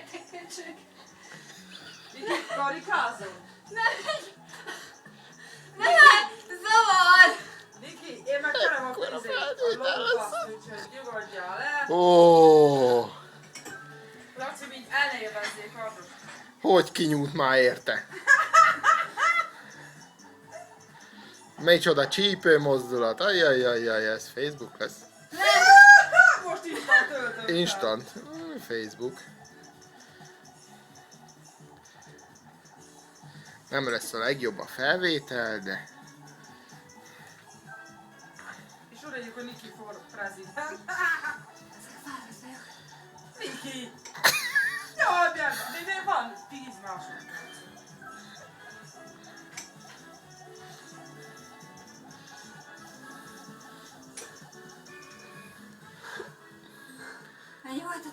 értékűség. Miki, karikázom? Nem, zavar! Miki, én meg terem a lófasz, úgyhogy nyugodjál le. Ó, Laci, így el ne élvezzék arról. hogy kinyújt már érte. Micsoda csípő mozdulat. Ajjajajjaj, ez Facebook lesz. Most instant töltöm fel. Instant. Facebook. Nem lesz a legjobb a felvétel, de... És odaadjuk, hogy Niki for president. Miki! Jaj, de van 10 másodperc. Mennyi volt a